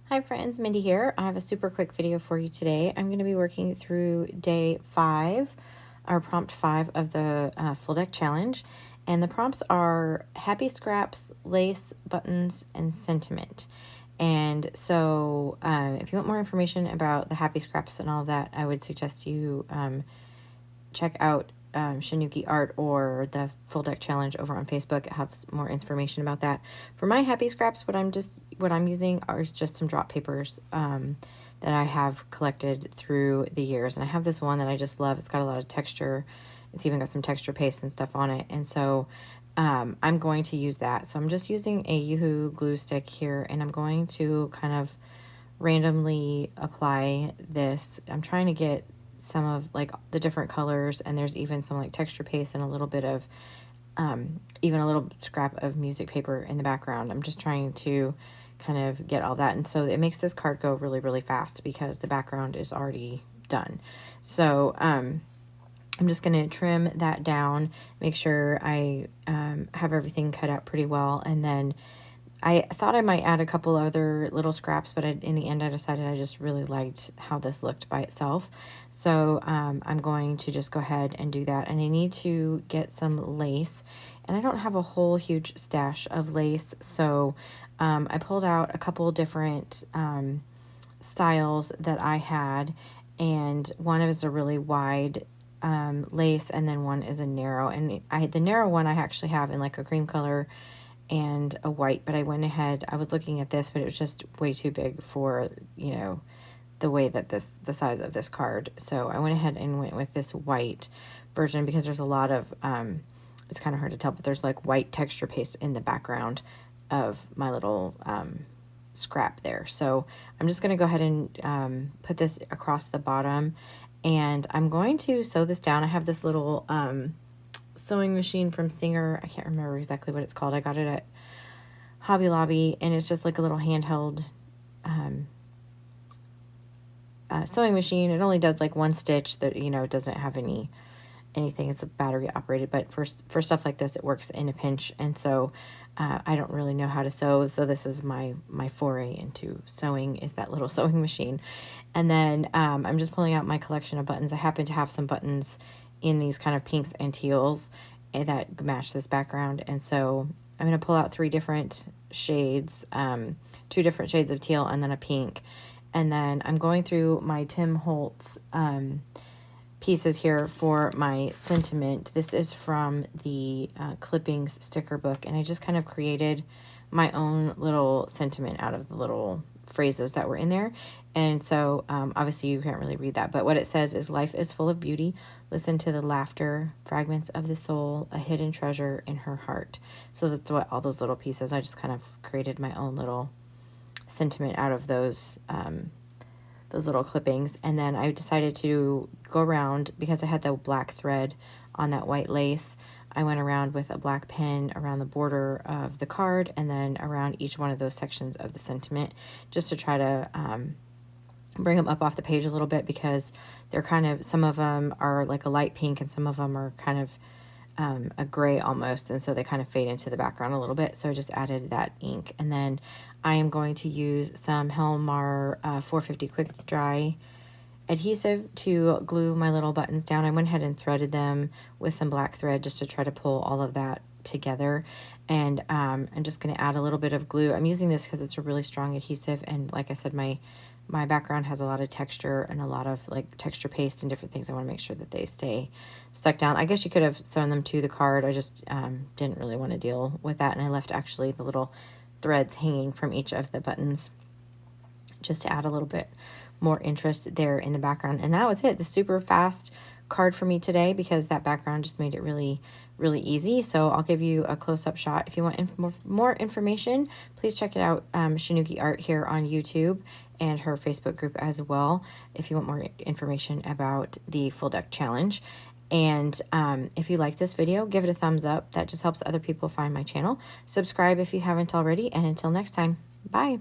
Hi friends, Mindy here. I have a super quick video for you today. I'm going to be working through day 5, or prompt 5 of the full deck challenge. And the prompts are happy scraps, lace, buttons, and sentiment. And so if you want more information about the happy scraps and all of that, I would suggest you check out Shinuki Art or the Full Deck Challenge over on Facebook. It has more information about that. For my happy scraps, what I'm using are just some drop papers that I have collected through the years, and I have this one that I just love. It's got a lot of texture. It's even got some texture paste and stuff on it, and so I'm going to use that. So I'm just using a Yoo-Hoo glue stick here, and I'm going to kind of randomly apply this. I'm trying to get some of like the different colors, and there's even some like texture paste and a little bit of even a little scrap of music paper in the background. I'm just trying to kind of get all that, and so it makes this card go really, really fast because the background is already done. So I'm just going to trim that down, make sure I have everything cut out pretty well, and then I thought I might add a couple other little scraps, but in the end I decided I just really liked how this looked by itself. So I'm going to just go ahead and do that. And I need to get some lace. And I don't have a whole huge stash of lace, so I pulled out a couple different styles that I had. And one is a really wide lace, and then one is a narrow. And the narrow one I actually have in like a cream color and a white, but I went ahead, I was looking at this, but it was just way too big for, you know, the way that the size of this card. So I went ahead and went with this white version because there's a lot of, it's kind of hard to tell, but there's like white texture paste in the background of my little scrap there. So I'm just going to go ahead and put this across the bottom, and I'm going to sew this down. I have this little sewing machine from Singer. I can't remember exactly what it's called. I got it at Hobby Lobby, and it's just like a little handheld sewing machine. It only does like one stitch. That, you know, it doesn't have anything. It's a battery operated, but for stuff like this, it works in a pinch. And so I don't really know how to sew, so this is my foray into sewing, is that little sewing machine. And then I'm just pulling out my collection of buttons. I happen to have some buttons in these kind of pinks and teals that match this background, and so I'm going to pull out 3 different shades, 2 different shades of teal and then a pink. And then I'm going through my Tim Holtz pieces here for my sentiment. This is from the Clippings sticker book, and I just kind of created my own little sentiment out of the little phrases that were in there. And so obviously you can't really read that, but what it says is, life is full of beauty. Listen to the laughter, fragments of the soul, a hidden treasure in her heart. So that's what all those little pieces, I just kind of created my own little sentiment out of those little clippings. And then I decided to go around, because I had the black thread on that white lace, I went around with a black pen around the border of the card, and then around each one of those sections of the sentiment, just to try to bring them up off the page a little bit, because they're kind of, some of them are like a light pink and some of them are kind of a gray almost, and so they kind of fade into the background a little bit. So I just added that ink, and then I am going to use some Helmar 450 quick dry adhesive to glue my little buttons down. I went ahead and threaded them with some black thread just to try to pull all of that together. And I'm just going to add a little bit of glue. I'm using this because it's a really strong adhesive, and like I said, my background has a lot of texture and a lot of like texture paste and different things. I want to make sure that they stay stuck down. I guess you could have sewn them to the card. I just didn't really want to deal with that, and I left actually the little threads hanging from each of the buttons just to add a little bit more interest there in the background. And that was it. The super fast card for me today, because that background just made it really, really easy. So I'll give you a close-up shot. If you want more information, please check it out, Shinuki Art here on YouTube, and her Facebook group as well, if you want more information about the Full Deck Challenge. And if you like this video, give it a thumbs up. That just helps other people find my channel. Subscribe if you haven't already, and until next time, bye.